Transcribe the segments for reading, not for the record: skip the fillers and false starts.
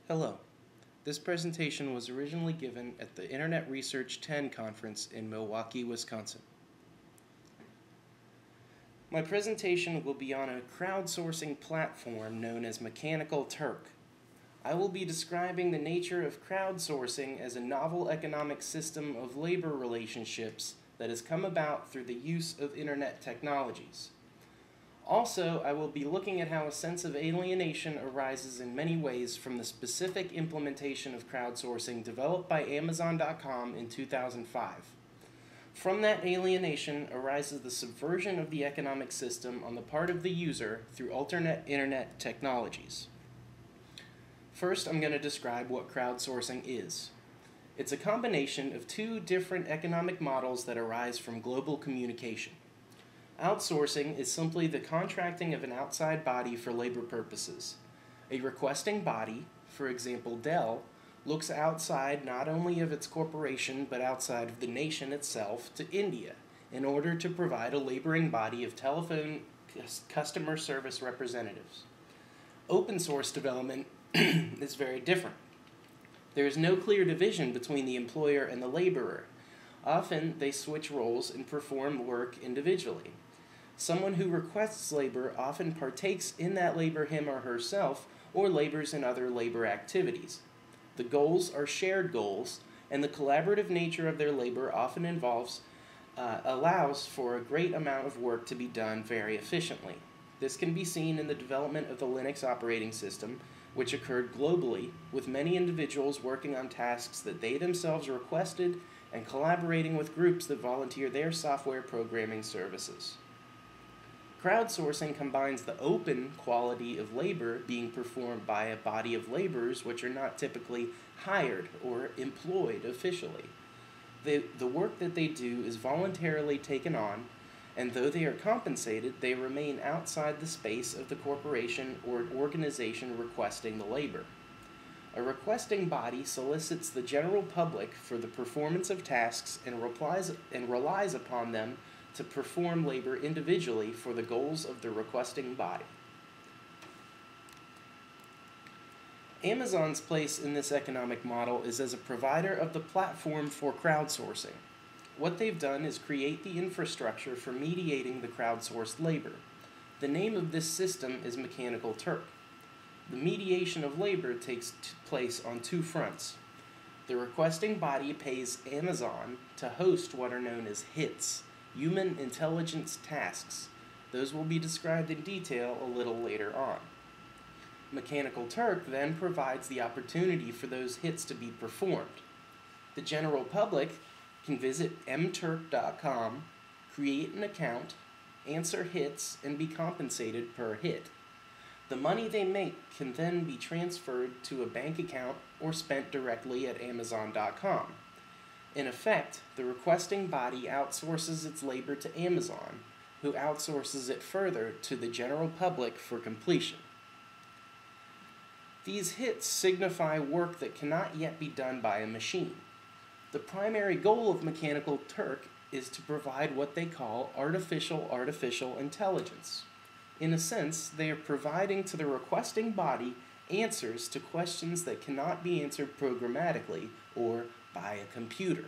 Hello. This presentation was originally given at the Internet Research 10 conference in Milwaukee, Wisconsin. My presentation will be on a crowdsourcing platform known as Mechanical Turk. I will be describing the nature of crowdsourcing as a novel economic system of labor relationships that has come about through the use of Internet technologies. Also, I will be looking at how a sense of alienation arises in many ways from the specific implementation of crowdsourcing developed by Amazon.com in 2005. From that alienation arises the subversion of the economic system on the part of the user through alternate internet technologies. First, I'm going to describe what crowdsourcing is. It's a combination of two different economic models that arise from global communication. Outsourcing is simply the contracting of an outside body for labor purposes. A requesting body, for example Dell, looks outside not only of its corporation but outside of the nation itself to India in order to provide a laboring body of telephone customer service representatives. Open source development is very different. There is no clear division between the employer and the laborer. Often they switch roles and perform work individually. Someone who requests labor often partakes in that labor him or herself or labors in other labor activities. The goals are shared goals, and the collaborative nature of their labor often allows for a great amount of work to be done very efficiently. This can be seen in the development of the Linux operating system, which occurred globally, with many individuals working on tasks that they themselves requested and collaborating with groups that volunteer their software programming services. Crowdsourcing combines the open quality of labor being performed by a body of laborers which are not typically hired or employed officially. The work that they do is voluntarily taken on, and though they are compensated, they remain outside the space of the corporation or organization requesting the labor. A requesting body solicits the general public for the performance of tasks and relies upon them to perform labor individually for the goals of the requesting body. Amazon's place in this economic model is as a provider of the platform for crowdsourcing. What they've done is create the infrastructure for mediating the crowdsourced labor. The name of this system is Mechanical Turk. The mediation of labor takes place on two fronts. The requesting body pays Amazon to host what are known as HITs, human intelligence tasks. Those will be described in detail a little later on. Mechanical Turk then provides the opportunity for those hits to be performed. The general public can visit mturk.com, create an account, answer hits, and be compensated per hit. The money they make can then be transferred to a bank account or spent directly at Amazon.com. In effect, the requesting body outsources its labor to Amazon, who outsources it further to the general public for completion. These hits signify work that cannot yet be done by a machine. The primary goal of Mechanical Turk is to provide what they call artificial intelligence. In a sense, they are providing to the requesting body answers to questions that cannot be answered programmatically or by a computer.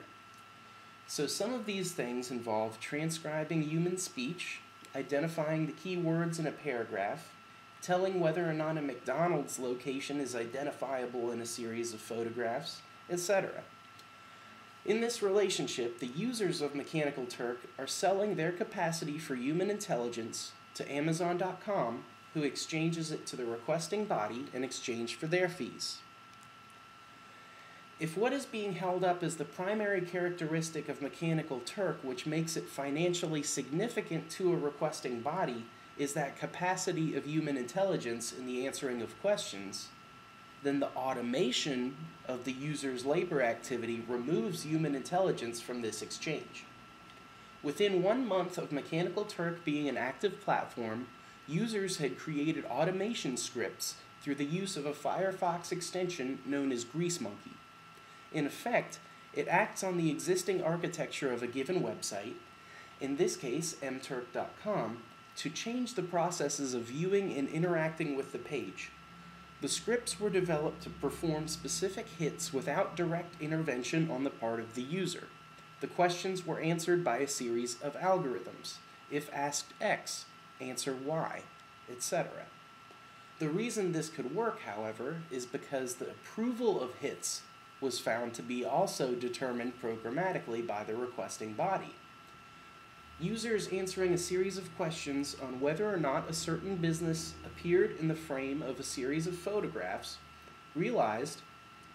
So some of these things involve transcribing human speech, identifying the key words in a paragraph, telling whether or not a McDonald's location is identifiable in a series of photographs, etc. In this relationship, the users of Mechanical Turk are selling their capacity for human intelligence to Amazon.com, who exchanges it to the requesting body in exchange for their fees. If what is being held up as the primary characteristic of Mechanical Turk, which makes it financially significant to a requesting body, is that capacity of human intelligence in the answering of questions, then the automation of the user's labor activity removes human intelligence from this exchange. Within 1 month of Mechanical Turk being an active platform, users had created automation scripts through the use of a Firefox extension known as GreaseMonkey. In effect, it acts on the existing architecture of a given website, in this case mturk.com, to change the processes of viewing and interacting with the page. The scripts were developed to perform specific hits without direct intervention on the part of the user. The questions were answered by a series of algorithms. If asked X, answer Y, etc. The reason this could work, however, is because the approval of hits was found to be also determined programmatically by the requesting body. Users answering a series of questions on whether or not a certain business appeared in the frame of a series of photographs realized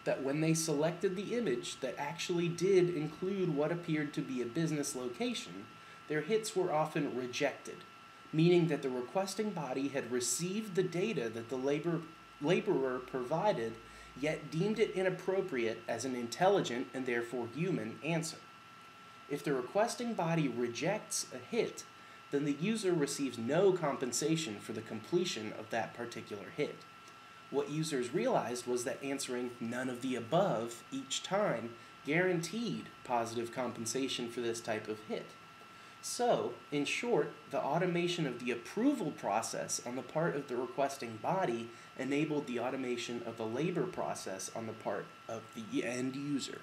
that when they selected the image that actually did include what appeared to be a business location, their hits were often rejected, meaning that the requesting body had received the data that the laborer provided, yet deemed it inappropriate as an intelligent and therefore human answer. If the requesting body rejects a hit, then the user receives no compensation for the completion of that particular hit. What users realized was that answering none of the above each time guaranteed positive compensation for this type of hit. So, in short, the automation of the approval process on the part of the requesting body enabled the automation of the labor process on the part of the end user.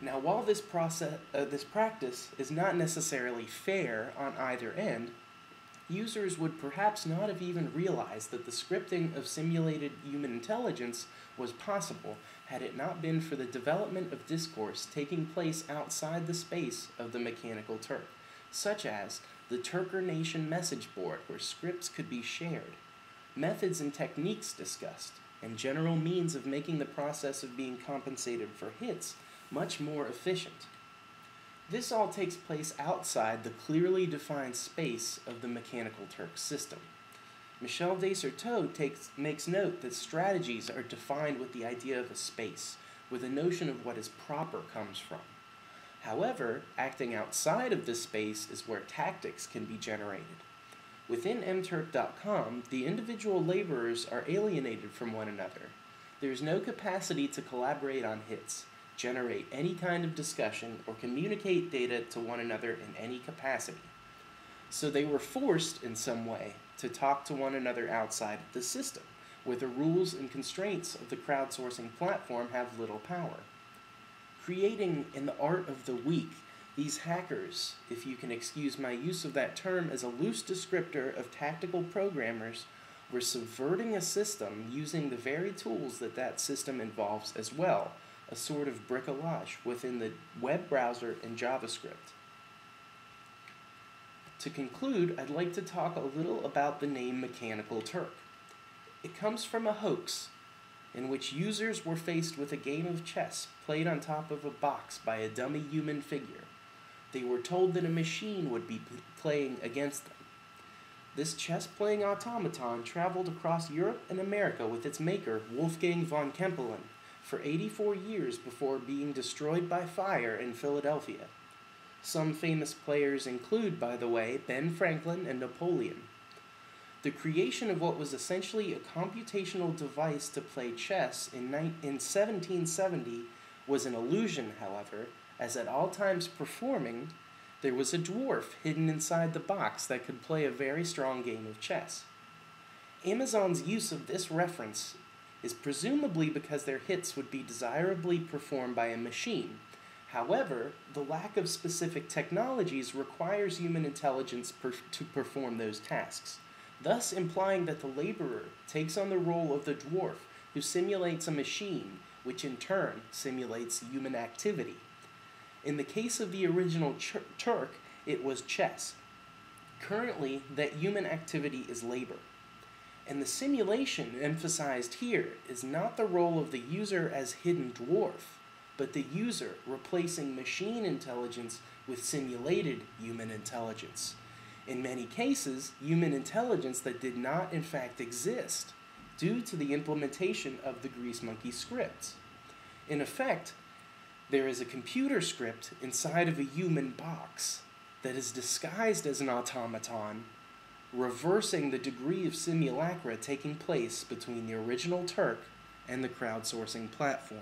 Now, while this practice is not necessarily fair on either end, users would perhaps not have even realized that the scripting of simulated human intelligence was possible had it not been for the development of discourse taking place outside the space of the mechanical Turk, such as the Turker Nation message board where scripts could be shared, methods and techniques discussed, and general means of making the process of being compensated for hits much more efficient. This all takes place outside the clearly defined space of the mechanical Turk system. Michel Desserteaux makes note that strategies are defined with the idea of a space, where the notion of what is proper comes from. However, acting outside of this space is where tactics can be generated. Within mturk.com, the individual laborers are alienated from one another. There is no capacity to collaborate on hits, generate any kind of discussion, or communicate data to one another in any capacity. So they were forced, in some way, to talk to one another outside of the system, where the rules and constraints of the crowdsourcing platform have little power. Creating in the art of the weak, these hackers, if you can excuse my use of that term as a loose descriptor of tactical programmers, were subverting a system using the very tools that that system involves as well, a sort of bricolage within the web browser and JavaScript. To conclude, I'd like to talk a little about the name Mechanical Turk. It comes from a hoax in which users were faced with a game of chess played on top of a box by a dummy human figure. They were told that a machine would be playing against them. This chess-playing automaton traveled across Europe and America with its maker, Wolfgang von Kempelen, for 84 years before being destroyed by fire in Philadelphia. Some famous players include, by the way, Ben Franklin and Napoleon. The creation of what was essentially a computational device to play chess in 1770 was an illusion, however, as at all times performing, there was a dwarf hidden inside the box that could play a very strong game of chess. Amazon's use of this reference is presumably because their hits would be desirably performed by a machine. However, the lack of specific technologies requires human intelligence to perform those tasks, thus implying that the laborer takes on the role of the dwarf who simulates a machine, which in turn simulates human activity. In the case of the original Turk, it was chess. Currently, that human activity is labor. And the simulation emphasized here is not the role of the user as hidden dwarf, but the user replacing machine intelligence with simulated human intelligence. In many cases, human intelligence that did not in fact exist due to the implementation of the Grease Monkey scripts. In effect, there is a computer script inside of a human box that is disguised as an automaton, reversing the degree of simulacra taking place between the original Turk and the crowdsourcing platform.